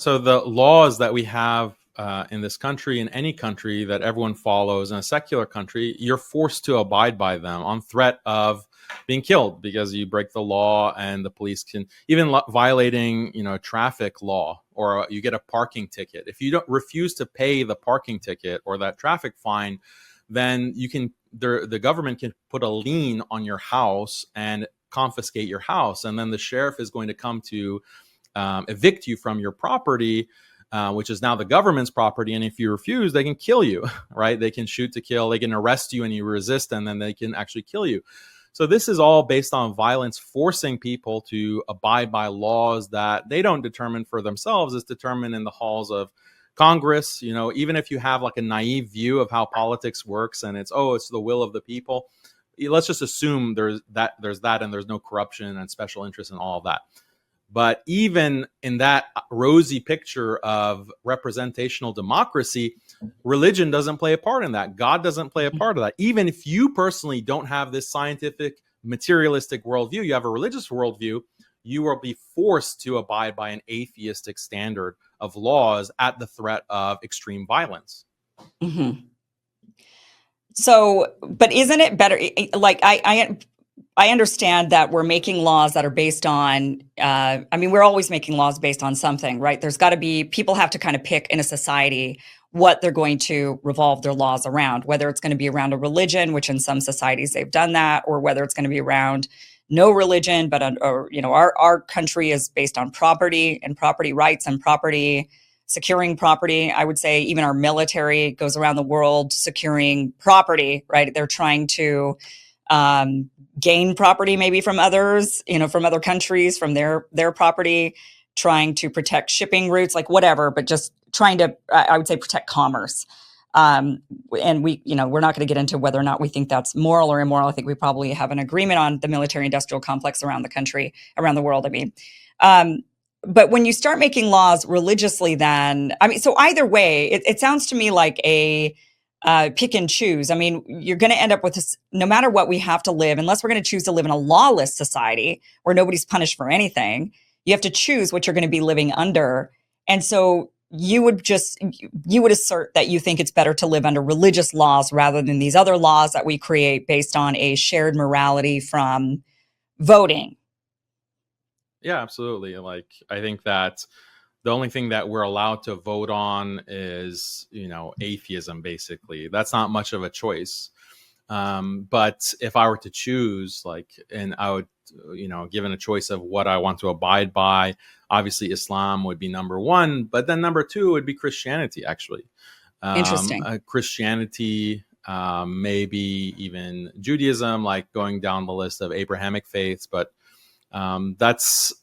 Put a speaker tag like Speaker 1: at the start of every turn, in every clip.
Speaker 1: So the laws that we have in this country, in any country that everyone follows, in a secular country, you're forced to abide by them on threat of being killed because you break the law, and the police can even violating, traffic law, or you get a parking ticket. If you don't refuse to pay the parking ticket or that traffic fine, then the government can put a lien on your house and confiscate your house, and then the sheriff is going to come to evict you from your property, which is now the government's property. And if you refuse, they can kill you, right? They can shoot to kill, they can arrest you and you resist, and then they can actually kill you. So this is all based on violence, forcing people to abide by laws that they don't determine for themselves. It's determined in the halls of Congress. Even if you have like a naive view of how politics works and it's the will of the people, let's just assume there's that and there's no corruption and special interest and all of that. But even in that rosy picture of representational democracy, religion doesn't play a part in that. God doesn't play a part of that. Even if you personally don't have this scientific, materialistic worldview, you have a religious worldview, you will be forced to abide by an atheistic standard of laws at the threat of extreme violence.
Speaker 2: Mm-hmm. So, but isn't it better? Like I understand that we're making laws that are based on, we're always making laws based on something, right? There's got to be, people have to kind of pick in a society what they're going to revolve their laws around, whether it's going to be around a religion, which in some societies they've done that, or whether it's going to be around no religion, but our country is based on property and property rights and securing property. I would say even our military goes around the world securing property, right? They're trying to gain property maybe from others, from other countries, from their property, trying to protect shipping routes, like whatever, but just trying to, I would say, protect commerce. And we're not going to get into whether or not we think that's moral or immoral. I think we probably have an agreement on the military industrial complex around the world. But when you start making laws religiously, then, so either way, it sounds to me like a pick and choose. You're going to end up with this, no matter what, we have to live, unless we're going to choose to live in a lawless society where nobody's punished for anything. You have to choose what you're going to be living under. And so you would assert that you think it's better to live under religious laws rather than these other laws that we create based on a shared morality from voting.
Speaker 1: Yeah, absolutely. Like, I think that the only thing that we're allowed to vote on is, atheism, basically. That's not much of a choice. But if I were to choose, and I would, given a choice of what I want to abide by, obviously Islam would be number one, but then number two would be Christianity, actually.
Speaker 2: Interesting.
Speaker 1: Christianity, maybe even Judaism, like going down the list of Abrahamic faiths, but that's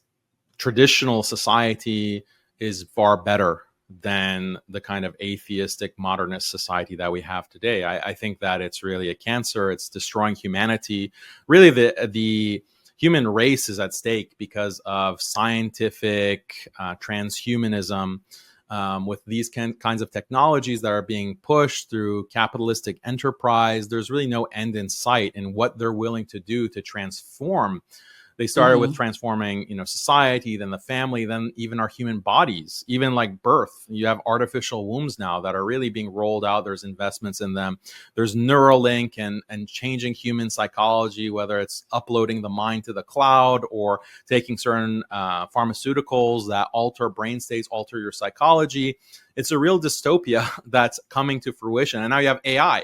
Speaker 1: traditional society is far better than the kind of atheistic modernist society that we have today. I think that it's really a cancer. It's destroying humanity. Really, the human race is at stake because of scientific transhumanism, with these kinds of technologies that are being pushed through capitalistic enterprise. There's really no end in sight in what they're willing to do to transform. They started with transforming, society, then the family, then even our human bodies, even like birth. You have artificial wombs now that are really being rolled out. There's investments in them. There's Neuralink and changing human psychology, whether it's uploading the mind to the cloud or taking certain pharmaceuticals that alter brain states, alter your psychology. It's a real dystopia that's coming to fruition. And now you have AI.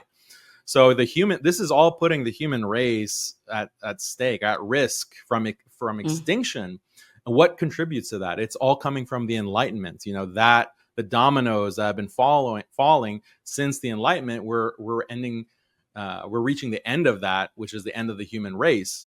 Speaker 1: So this is all putting the human race at stake, at risk from extinction. And what contributes to that? It's all coming from the Enlightenment. That the dominoes that have been falling since the Enlightenment, we're reaching the end of that, which is the end of the human race.